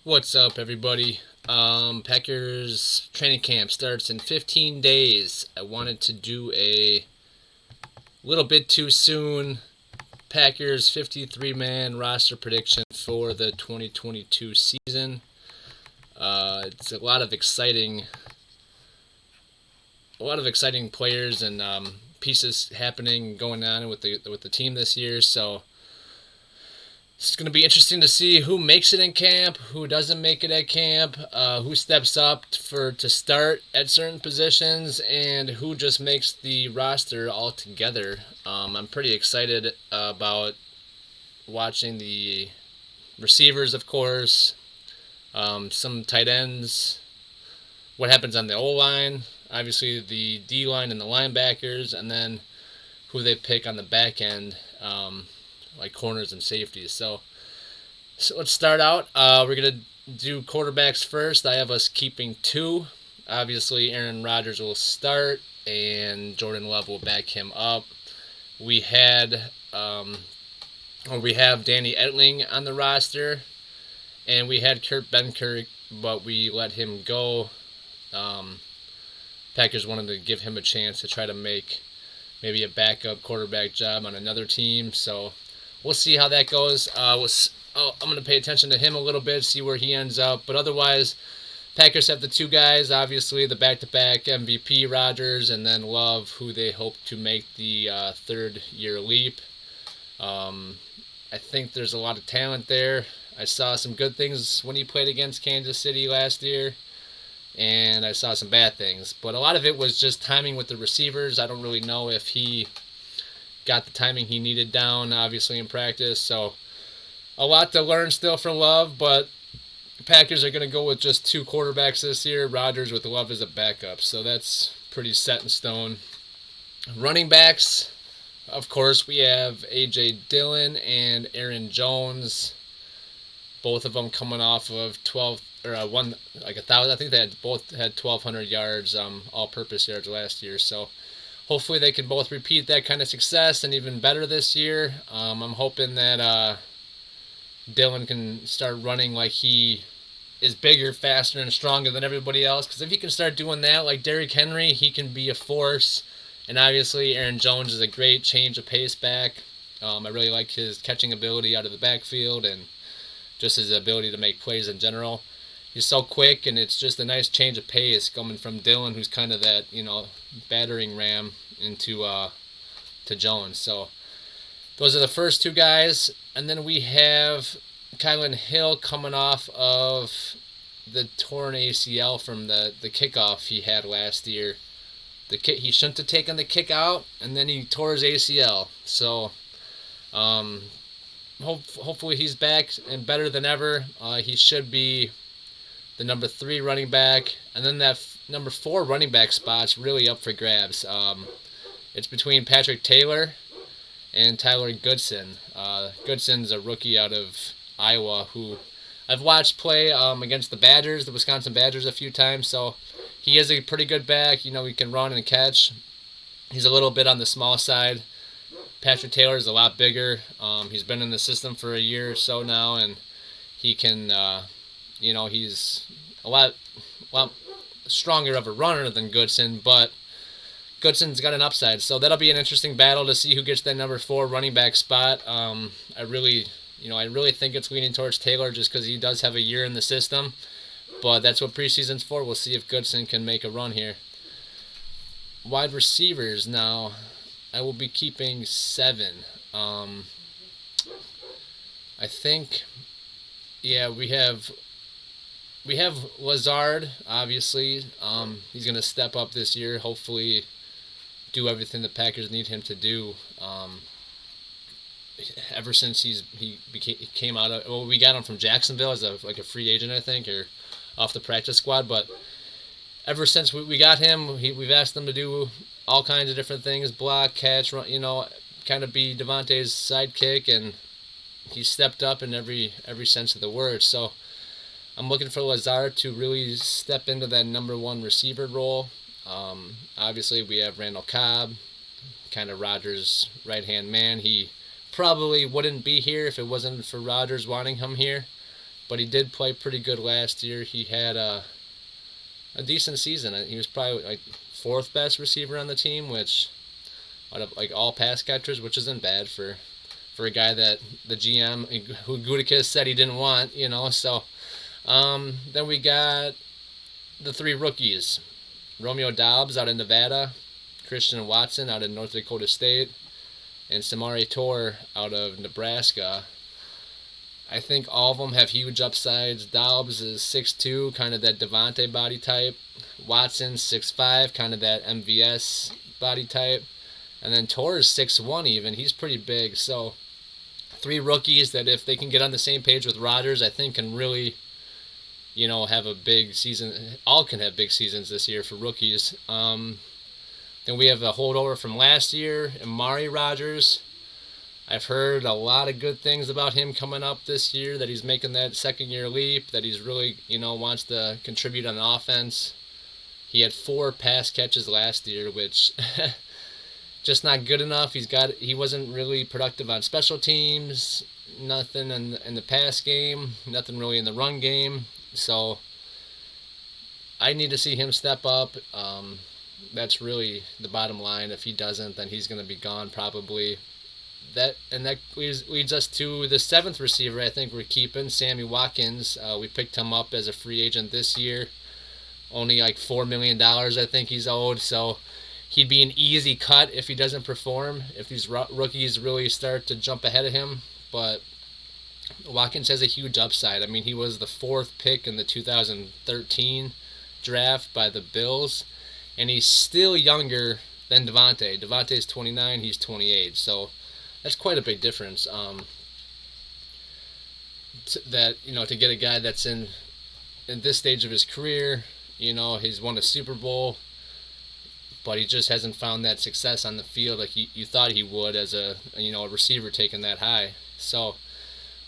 What's up, everybody? Packers training camp starts in 15 days. I wanted to do a little bit too soon Packers 53-man roster prediction for the 2022 season. It's a lot of exciting players and pieces happening going on with the team this year. So it's going to be interesting to see who makes it in camp, who doesn't make it at camp, who steps up to start at certain positions, and who just makes the roster altogether. I'm pretty excited about watching the receivers, of course, some tight ends, what happens on the O-line, obviously the D-line and the linebackers, and then who they pick on the back end, like corners and safeties. So let's start out. We're going to do quarterbacks first. I have us keeping two. Obviously, Aaron Rodgers will start, and Jordan Love will back him up. We have Danny Etling on the roster, and we had Kurt Benkert, but we let him go. Packers wanted to give him a chance to try to make maybe a backup quarterback job on another team, so we'll see how that goes. I'm going to pay attention to him a little bit, see where he ends up. But otherwise, Packers have the two guys, obviously, the back-to-back MVP Rodgers and then Love, who they hope to make the third-year leap. I think there's a lot of talent there. I saw some good things when he played against Kansas City last year, and I saw some bad things. But a lot of it was just timing with the receivers. I don't really know if he got the timing he needed down, obviously, in practice. So a lot to learn still from Love, but the Packers are going to go with just two quarterbacks this year, Rodgers with Love as a backup. So that's pretty set in stone. Running backs, of course, we have A.J. Dillon and Aaron Jones, both of them coming off of 1,000. I think they both had 1,200 yards, all-purpose yards last year. So hopefully they can both repeat that kind of success and even better this year. I'm hoping that Dillon can start running like he is bigger, faster, and stronger than everybody else. Because if he can start doing that like Derrick Henry, he can be a force. And obviously Aaron Jones is a great change of pace back. I really like his catching ability out of the backfield and just his ability to make plays in general. He's so quick, and it's just a nice change of pace coming from Dillon, who's kind of that, battering ram into to Jones. So those are the first two guys. And then we have Kylan Hill coming off of the torn ACL from the kickoff he had last year. He shouldn't have taken the kick out, and then he tore his ACL. So hopefully he's back and better than ever. He should be the number 3 running back, and then that number 4 running back spot's really up for grabs. It's between Patrick Taylor and Tyler Goodson. Goodson's a rookie out of Iowa who I've watched play against the Wisconsin Badgers, a few times, so he is a pretty good back. He can run and catch. He's a little bit on the small side. Patrick Taylor is a lot bigger. He's been in the system for a year or so now, and he can, he's a lot stronger of a runner than Goodson, but Goodson's got an upside. So that'll be an interesting battle to see who gets that number 4 running back spot. I really think it's leaning towards Taylor just because he does have a year in the system, but that's what preseason's for. We'll see if Goodson can make a run here. Wide receivers now. I will be keeping 7. I think, we have Lazard, obviously. He's going to step up this year, hopefully do everything the Packers need him to do. Ever since he came out of, we got him from Jacksonville as a free agent, I think, or off the practice squad, but ever since we got him, we've asked him to do all kinds of different things, block, catch, run, kind of be Devante's sidekick, and he stepped up in every sense of the word. So I'm looking for Lazard to really step into that number 1 receiver role. Obviously, we have Randall Cobb, kind of Rodgers' right-hand man. He probably wouldn't be here if it wasn't for Rodgers wanting him here. but he did play pretty good last year. He had a decent season. He was probably like fourth best receiver on the team, which out of like all pass catchers, which isn't bad for a guy that the GM who Gutekunst said he didn't want, So then we got the three rookies: Romeo Doubs out of Nevada, Christian Watson out of North Dakota State, and Samari Tor out of Nebraska. I think all of them have huge upsides. Doubs is 6'2", kind of that Devante body type. Watson 6'5", kind of that MVS body type. And then Tor is 6'1" even. He's pretty big. So three rookies that if they can get on the same page with Rodgers, I think can really, have a big season. All can have big seasons this year for rookies. Then we have a holdover from last year, Amari Rodgers. I've heard a lot of good things about him coming up this year, that he's making that second-year leap, that he's really, wants to contribute on the offense. He had 4 pass catches last year, which just not good enough. He wasn't really productive on special teams, nothing in the pass game, nothing really in the run game. So I need to see him step up. That's really the bottom line. If he doesn't, then he's going to be gone probably. That leads us to the 7th receiver I think we're keeping, Sami Watkins. We picked him up as a free agent this year. Only like $4 million I think he's owed, so he'd be an easy cut if he doesn't perform, if these rookies really start to jump ahead of him. But Watkins has a huge upside. I mean, he was the 4th pick in the 2013 draft by the Bills, and he's still younger than Devante. Devante's 29, he's 28, so that's quite a big difference. To get a guy that's in this stage of his career, he's won a Super Bowl, but he just hasn't found that success on the field like you thought he would as a receiver taken that high. So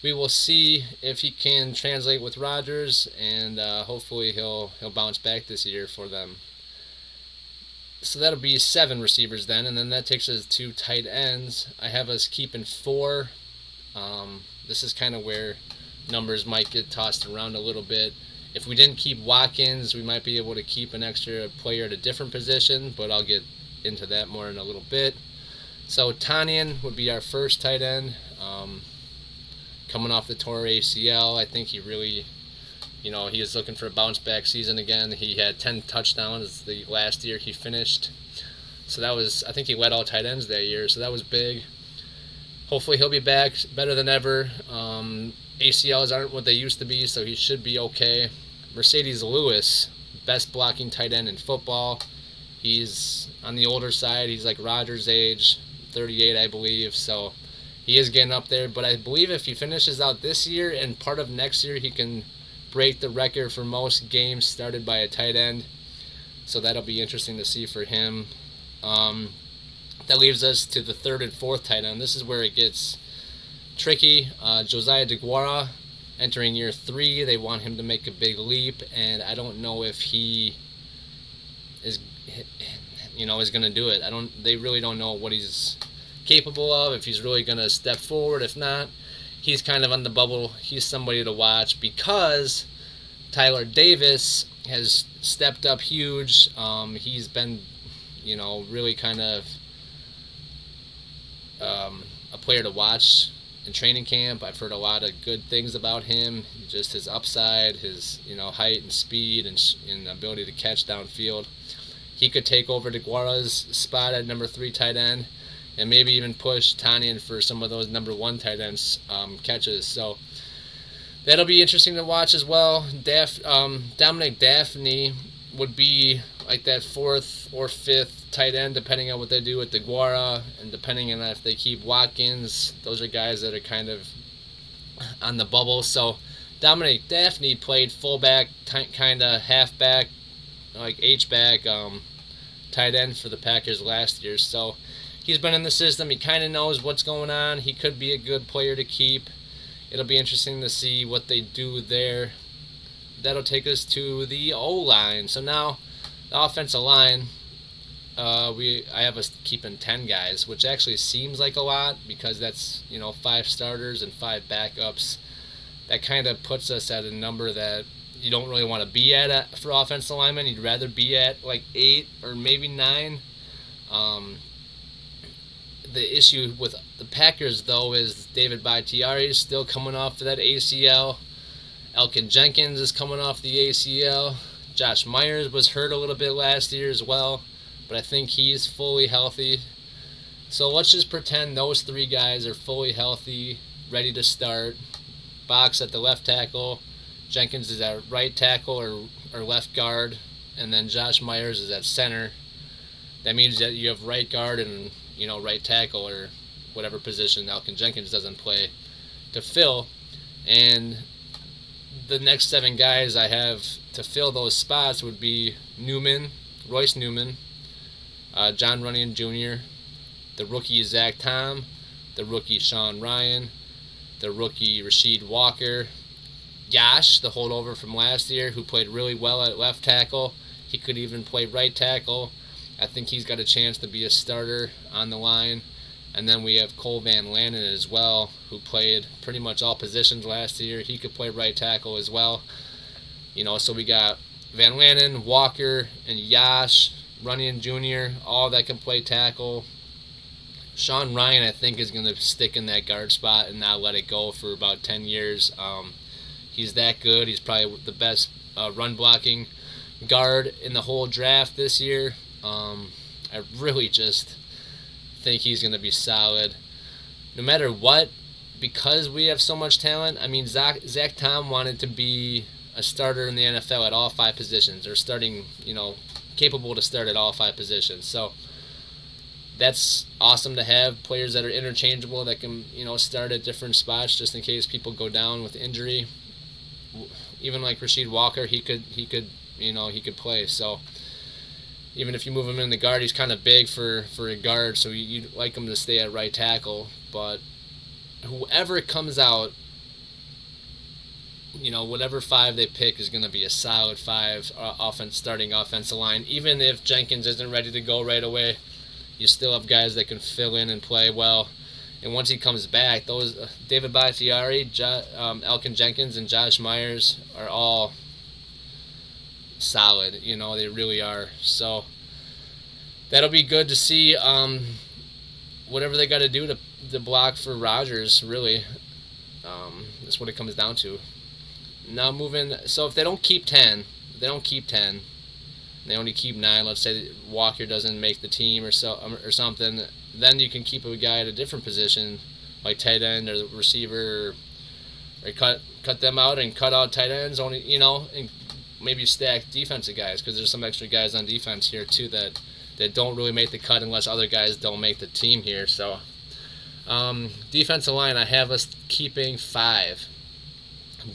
we will see if he can translate with Rodgers, and hopefully he'll bounce back this year for them. So that'll be 7 receivers then, and then that takes us to tight ends. I have us keeping 4. This is kind of where numbers might get tossed around a little bit. If we didn't keep Watkins, we might be able to keep an extra player at a different position, but I'll get into that more in a little bit. So Tanyan would be our first tight end. Coming off the torn ACL, I think he really, he is looking for a bounce back season again. He had 10 touchdowns the last year he finished. So I think he led all tight ends that year, so that was big. Hopefully he'll be back better than ever. ACLs aren't what they used to be, so he should be okay. Mercedes Lewis, best blocking tight end in football. He's on the older side. He's like Rodgers' age, 38, I believe. So he is getting up there. But I believe if he finishes out this year and part of next year, he can break the record for most games started by a tight end. So that'll be interesting to see for him. That leaves us to the 3rd and 4th tight end. This is where it gets tricky. Josiah De Guara, entering year 3. They want him to make a big leap, and I don't know if he is going to do it. They really don't know what he's capable of, if he's really going to step forward. If not, he's kind of on the bubble. He's somebody to watch because Tyler Davis has stepped up huge. He's been, really kind of a player to watch in training camp. I've heard a lot of good things about him, just his upside, his height and speed and ability to catch downfield. He could take over De Guara's spot at number 3 tight end, and maybe even push Tanyan for some of those number 1 tight ends catches. So that'll be interesting to watch as well. Dominic Daphne would be like that 4th or 5th tight end, depending on what they do with De Guara, and depending on if they keep Watkins. Those are guys that are kind of on the bubble. So Dominic Daphne played fullback, kind of halfback, like H-back, tight end for the Packers last year. So he's been in the system. He kind of knows what's going on. He could be a good player to keep. It'll be interesting to see what they do there. That'll take us to the O-line. So now the offensive line, I have us keeping 10 guys, which actually seems like a lot because that's 5 starters and 5 backups. that kind of puts us at a number that you don't really want to be at for offensive linemen. You'd rather be at like 8 or maybe 9. The issue with the Packers, though, is David Bakhtiari is still coming off of that ACL. Elkin Jenkins is coming off the ACL. Josh Myers was hurt a little bit last year as well, but I think he's fully healthy. So let's just pretend those 3 guys are fully healthy, ready to start. Box at the left tackle, Jenkins is at right tackle or left guard, and then Josh Myers is at center. That means that you have right guard and right tackle or whatever position Elkin Jenkins doesn't play to fill. And the next 7 guys I have to fill those spots would be Royce Newman, John Runyon Jr., the rookie Zach Tom, the rookie Sean Ryan, the rookie Rasheed Walker, Yash, the holdover from last year, who played really well at left tackle. He could even play right tackle. I think he's got a chance to be a starter on the line. And then we have Cole Van Lanen as well, who played pretty much all positions last year. He could play right tackle as well. So we got Van Lanen, Walker, and Yash, Runyon Jr., all that can play tackle. Sean Ryan, I think, is going to stick in that guard spot and not let it go for about 10 years. He's that good. He's probably the best run blocking guard in the whole draft this year. I really just think he's going to be solid. No matter what, because we have so much talent, I mean, Zach Tom wanted to be a starter in the NFL at all 5 positions, or starting, capable to start at all 5 positions. So that's awesome to have players that are interchangeable that can, start at different spots just in case people go down with injury. Even like Rasheed Walker, he could play. So even if you move him in the guard, he's kind of big for a guard, so you'd like him to stay at right tackle. But whoever comes out, whatever 5 they pick is going to be a solid 5 starting offensive line. Even if Jenkins isn't ready to go right away, you still have guys that can fill in and play well. And once he comes back, those David Bakhtiari, Elkin Jenkins, and Josh Myers are all solid. They really are. So that'll be good to see. Whatever they got to do to block for Rodgers, really. That's what it comes down to. Now moving. So if they don't keep 10, they only keep 9. Let's say Walker doesn't make the team or something. Then you can keep a guy at a different position, like tight end or receiver, or cut them out and cut out tight ends. Only and maybe stack defensive guys, because there's some extra guys on defense here too that don't really make the cut unless other guys don't make the team here. So defensive line, I have us keeping 5.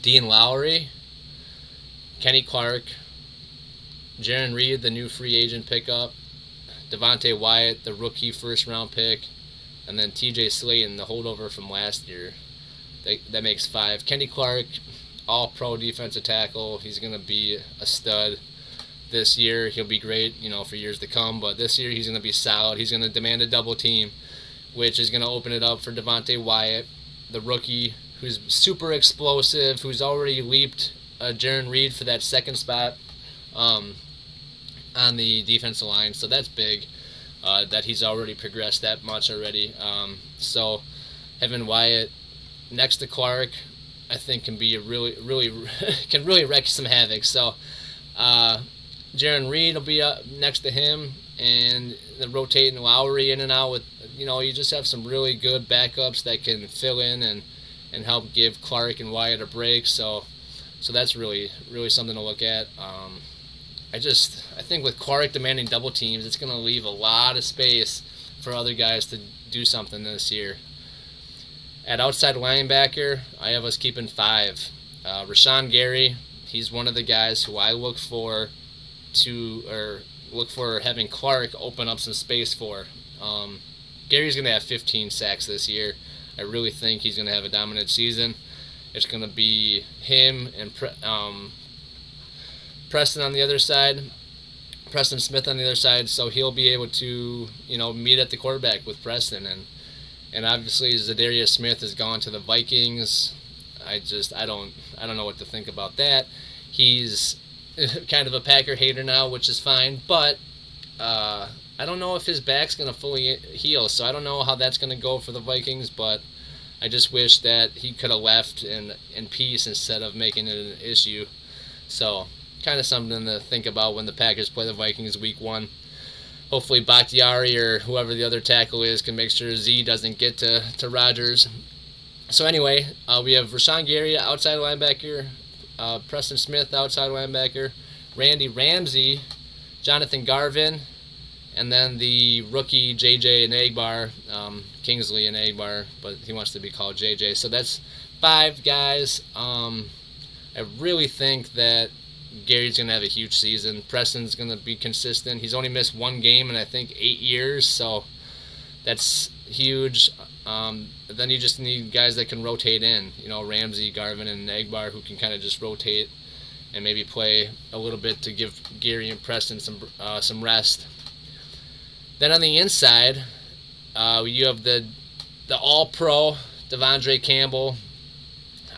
Dean Lowry, Kenny Clark, Jaron Reed, the new free agent pickup, Devante Wyatt, the rookie first-round pick, and then TJ Slayton, the holdover from last year. That makes 5. Kenny Clark, all-pro defensive tackle. He's going to be a stud this year. He'll be great, for years to come. But this year he's going to be solid. He's going to demand a double team, which is going to open it up for Devante Wyatt, the rookie, who's super explosive, who's already leaped Jaron Reed for that second spot on the defensive line. So that's big, that he's already progressed that much already. So having Wyatt next to Clark, I think can be can really wreck some havoc. So Jaron Reed will be up next to him, and then rotating Lowry in and out with, you just have some really good backups that can fill in and help give Clark and Wyatt a break. So that's really something to look at. I think with Clark demanding double teams, it's going to leave a lot of space for other guys to do something this year. At outside linebacker, I have us keeping 5. Rashawn Gary, he's one of the guys who I look for having Clark open up some space for. Gary's going to have 15 sacks this year. I really think he's going to have a dominant season. It's going to be him and Preston on the other side, Preston Smith on the other side, so he'll be able to, meet at the quarterback with Preston. And obviously Zadarius Smith has gone to the Vikings. I don't know what to think about that. He's kind of a Packer hater now, which is fine, but I don't know if his back's going to fully heal, so I don't know how that's going to go for the Vikings, but I just wish that he could have left in peace instead of making it an issue. So, kind of something to think about when the Packers play the Vikings week 1. Hopefully Bakhtiari or whoever the other tackle is can make sure Z doesn't get to Rodgers. So anyway, we have Rashawn Gary, outside linebacker, Preston Smith, outside linebacker, Randy Ramsey, Jonathan Garvin, and then the rookie J.J. Enagbar, Kingsley Enagbar, but he wants to be called J.J. So that's 5 guys. I really think that Gary's going to have a huge season. Preston's going to be consistent. He's only missed 1 game in, I think, 8 years, so that's huge. Then you just need guys that can rotate in. Ramsey, Garvin, and Enagbar, who can kind of just rotate and maybe play a little bit to give Gary and Preston some rest. Then on the inside, you have the All-Pro Devondre Campbell.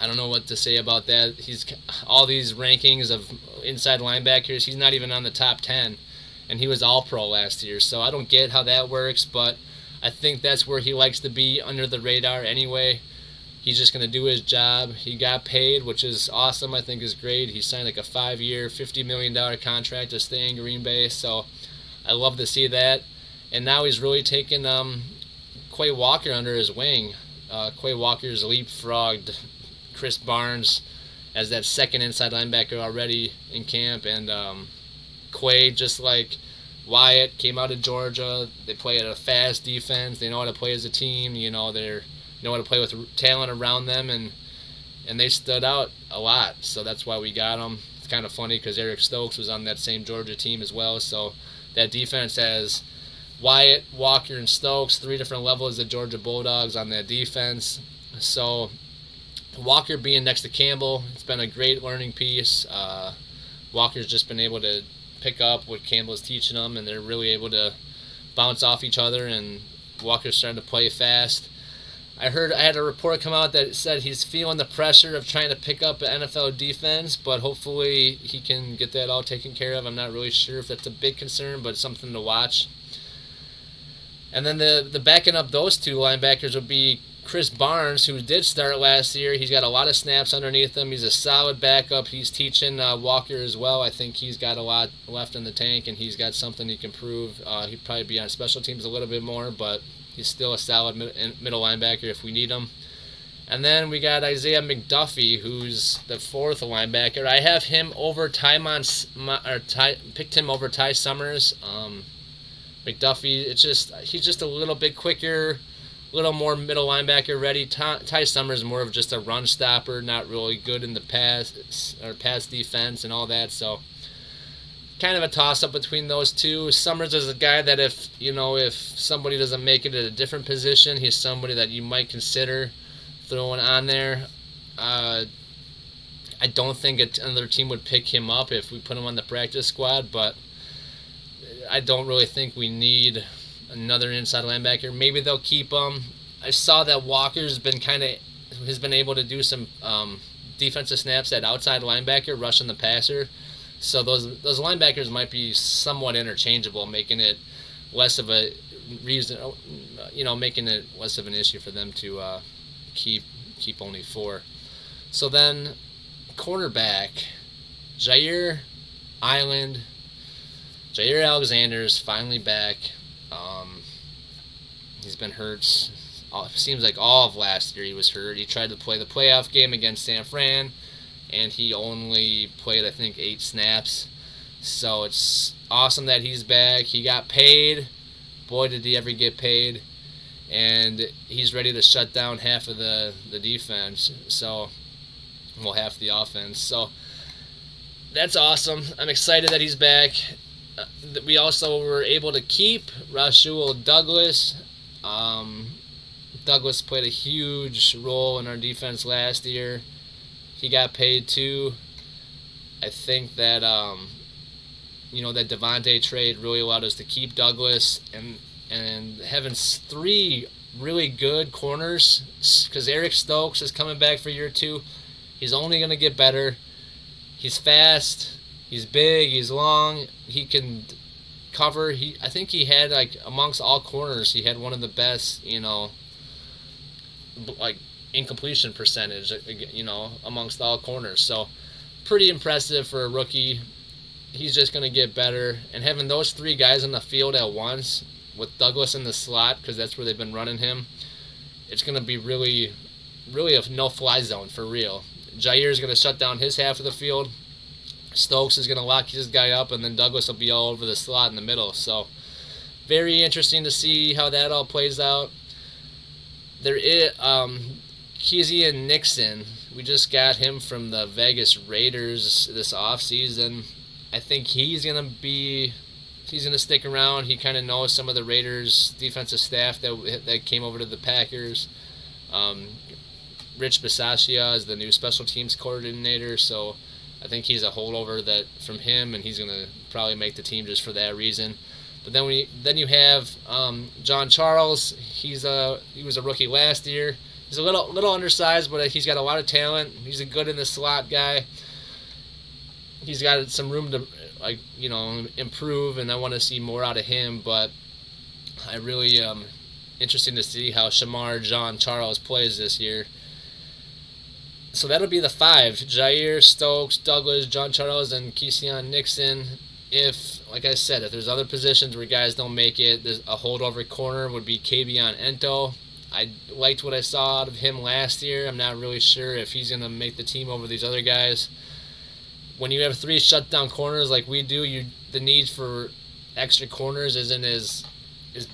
I don't know what to say about that. He's all these rankings of inside linebackers. He's not even on the top 10, and he was All-Pro last year. So I don't get how that works, but I think that's where he likes to be, under the radar anyway. He's just going to do his job. He got paid, which is awesome. I think is great. He signed like a 5-year, $50 million contract to stay in Green Bay. So I love to see that. And now he's really taken Quay Walker under his wing. Quay Walker's leapfrogged Chris Barnes as that second inside linebacker already in camp. And Quay, just like Wyatt, came out of Georgia. They play at a fast defense. They know how to play as a team. They know how to play with talent around them, and they stood out a lot. So that's why we got them. It's kind of funny because Eric Stokes was on that same Georgia team as well. So that defense has Wyatt, Walker, and Stokes, 3 different levels of Georgia Bulldogs on that defense. So Walker being next to Campbell, it's been a great learning piece. Walker's just been able to pick up what Campbell's teaching them, and they're really able to bounce off each other, and Walker's starting to play fast. I had a report come out that said he's feeling the pressure of trying to pick up an NFL defense, but hopefully he can get that all taken care of. I'm not really sure if that's a big concern, but it's something to watch. And then the backing up those 2 linebackers would be Chris Barnes, who did start last year. He's got a lot of snaps underneath him. He's a solid backup. He's teaching Walker as well. I think he's got a lot left in the tank, and he's got something he can prove. He'd probably be on special teams a little bit more, but he's still a solid middle linebacker if we need him. And then we got Isaiah Mcduffie, who's the 4th linebacker. I have him over picked him over Ty Summers. McDuffie, he's just a little bit quicker, a little more middle linebacker ready. Ty Summers is more of just a run stopper, not really good in the pass defense and all that. So kind of a toss-up between those 2. Summers is a guy that if somebody doesn't make it at a different position, he's somebody that you might consider throwing on there. I don't think another team would pick him up if we put him on the practice squad, but I don't really think we need another inside linebacker. Maybe they'll keep him. I saw that Walker's been able to do some defensive snaps at outside linebacker, rushing the passer. So those linebackers might be somewhat interchangeable, making it less of a reason, making it less of an issue for them to keep only 4. So then, cornerback, Jair Alexander's finally back. He's been hurt. Seems like all of last year he was hurt. He tried to play the playoff game against San Fran, and he only played, I think, 8 snaps. So it's awesome that he's back. He got paid. Boy, did he ever get paid. And he's ready to shut down half of the defense. Half the offense. So that's awesome. I'm excited that he's back. We also were able to keep Rasul Douglas. Douglas played a huge role in our defense last year. He got paid too. I think that that Devante trade really allowed us to keep Douglas, and having 3 really good corners because Eric Stokes is coming back for year 2. He's only going to get better. He's fast. He's big. He's long. He can cover. I think he had, like, amongst all corners, he had one of the best, like, incompletion percentage, amongst all corners. So pretty impressive for a rookie. He's just going to get better. And having those 3 guys on the field at once with Douglas in the slot, because that's where they've been running him, it's going to be really, really a no-fly zone for real. Jair is going to shut down his half of the field. Stokes is going to lock his guy up, and then Douglas will be all over the slot in the middle. So very interesting to see how that all plays out. There is Kezia Nixon. We just got him from the Vegas Raiders this offseason. I think he's going to stick around. He kind of knows some of the Raiders defensive staff that came over to the Packers. Rich Bisaccia is the new special teams coordinator, so I think he's a holdover from him, and he's going to probably make the team just for that reason. But then you have John Charles. He was a rookie last year. He's a little undersized, but he's got a lot of talent. He's a good in the slot guy. He's got some room to improve, and I want to see more out of him. But I really interesting to see how Shamar John Charles plays this year. So that'll be the 5: Jair, Stokes, Douglas, John Charles, and Kezia Nixon. Like I said, if there's other positions where guys don't make it, there's a holdover corner would be Kabion Ento. I liked what I saw out of him last year. I'm not really sure if he's going to make the team over these other guys. When you have 3 shutdown corners like we do, the need for extra corners isn't as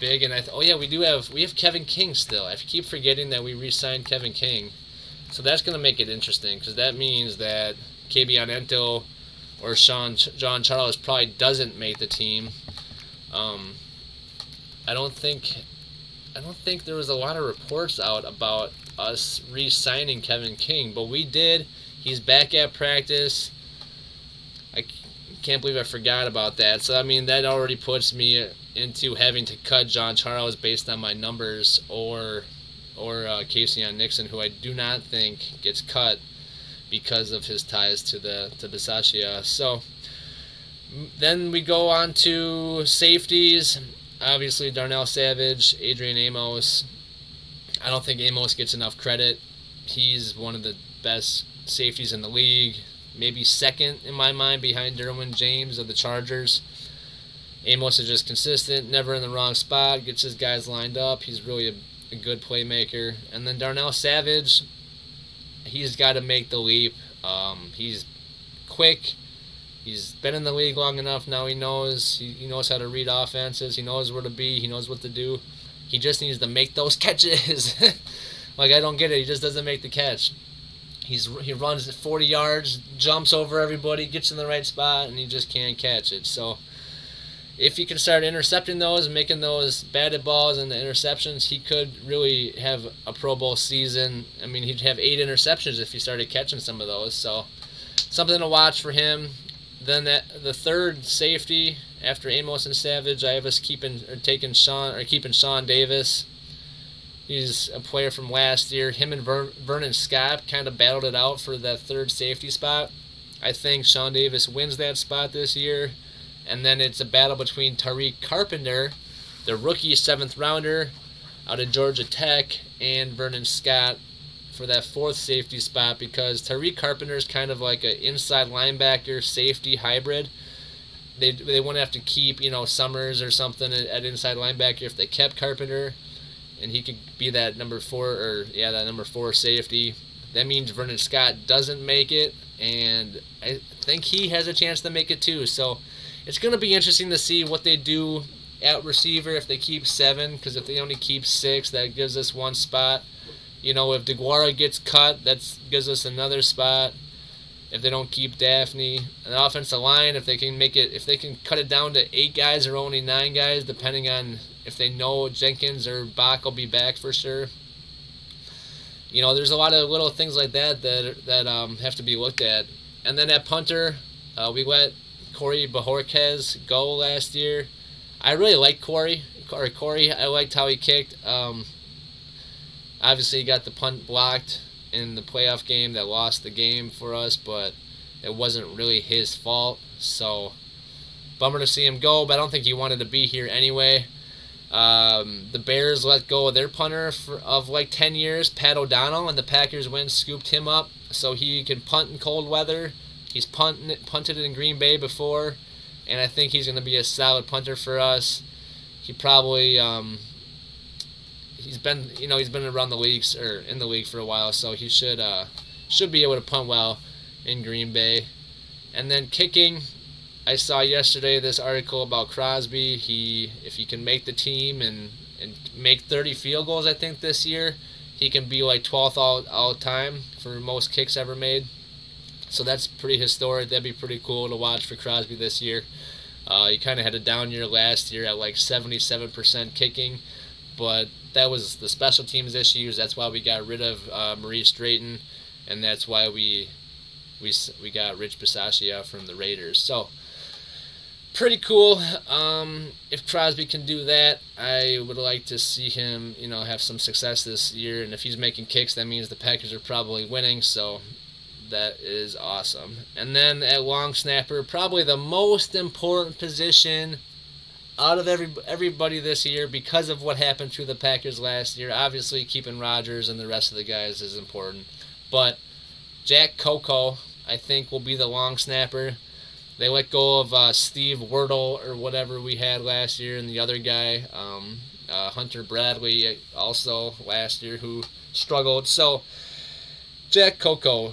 big. And we have Kevin King still. I keep forgetting that we re-signed Kevin King. So that's going to make it interesting, because that means that Kabion Ento or John Charles probably doesn't make the team. I don't think there was a lot of reports out about us re-signing Kevin King, but we did. He's back at practice. I can't believe I forgot about that. So, I mean, that already puts me into having to cut John Charles based on my numbers, or Kezia Nixon, who I do not think gets cut because of his ties to Bisaccia. So then we go on to safeties. Obviously, Darnell Savage, Adrian Amos. I don't think Amos gets enough credit. He's one of the best safeties in the league, maybe second in my mind behind Derwin James of the Chargers. Amos is just consistent, never in the wrong spot, gets his guys lined up. He's really a good playmaker. And then Darnell Savage, he's got to make the leap. He's quick. He's been in the league long enough now. He knows how to read offenses. He knows where to be. He knows what to do. He just needs to make those catches. Like, I don't get it. He just doesn't make the catch. He runs 40 yards, jumps over everybody, gets in the right spot, and he just can't catch it. So if he can start intercepting those and making those batted balls and the interceptions, he could really have a Pro Bowl season. I mean, he'd have 8 interceptions if he started catching some of those. So something to watch for him. Then the third safety after Amos and Savage, I have us keeping Sean Davis. He's a player from last year. Him and Vernon Scott kind of battled it out for that third safety spot. I think Sean Davis wins that spot this year. And then it's a battle between Tariq Carpenter, the rookie 7th rounder out of Georgia Tech, and Vernon Scott for that 4th safety spot, because Tariq Carpenter is kind of like an inside linebacker safety hybrid. They wouldn't have to keep Summers or something at inside linebacker if they kept Carpenter, and he could be that number 4 safety. That means Vernon Scott doesn't make it, and I think he has a chance to make it too. So it's going to be interesting to see what they do at receiver if they keep 7, because if they only keep 6, that gives us 1 spot. If De Guara gets cut, that gives us another spot. If they don't keep Daphne, an offensive line, if they can cut it down to 8 guys or only 9 guys, depending on if they know Jenkins or Bach will be back for sure. There's a lot of little things like that have to be looked at. And then at punter, we let Corey Bajorquez go last year. I really liked Corey. I liked how he kicked. Obviously, he got the punt blocked in the playoff game that lost the game for us, but it wasn't really his fault. So, bummer to see him go, but I don't think he wanted to be here anyway. The Bears let go of their punter of like 10 years, Pat O'Donnell, and the Packers scooped him up so he can punt in cold weather. He's punted in Green Bay before, and I think he's going to be a solid punter for us. He probably he's been around the leagues or in the league for a while, so he should be able to punt well in Green Bay. And then kicking, I saw yesterday this article about Crosby. If he can make the team and make 30 field goals, I think this year, he can be like 12th all time for most kicks ever made. So that's pretty historic. That'd be pretty cool to watch for Crosby this year. He kind of had a down year last year at like 77% kicking, but that was the special teams issues. That's why we got rid of Maurice Drayton, and that's why we got Rich Bisaccia from the Raiders. So pretty cool. If Crosby can do that, I would like to see him, have some success this year. And if he's making kicks, that means the Packers are probably winning. So that is awesome. And then at long snapper, probably the most important position out of everybody this year because of what happened to the Packers last year. Obviously, keeping Rodgers and the rest of the guys is important. But Jack Coco, I think, will be the long snapper. They let go of Steve Wordle or whatever we had last year, and the other guy, Hunter Bradley, also last year, who struggled. So Jack Coco,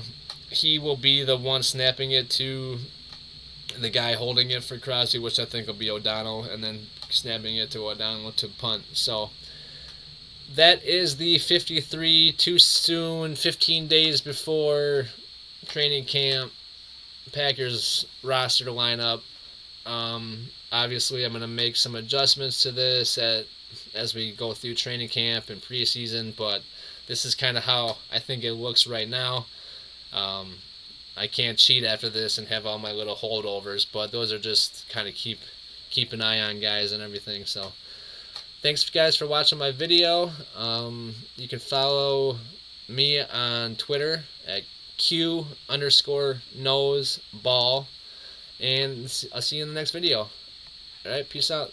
he will be the one snapping it to the guy holding it for Crosby, which I think will be O'Donnell, and then snapping it to O'Donnell to punt. So that is the 53 too soon, 15 days before training camp Packers roster lineup. Obviously, I'm going to make some adjustments to this as we go through training camp and preseason, but this is kind of how I think it looks right now. I can't cheat after this and have all my little holdovers, but those are just kind of keep an eye on guys and everything. So thanks guys for watching my video. You can follow me on Twitter at Q_noseball, and I'll see you in the next video. Alright, peace out.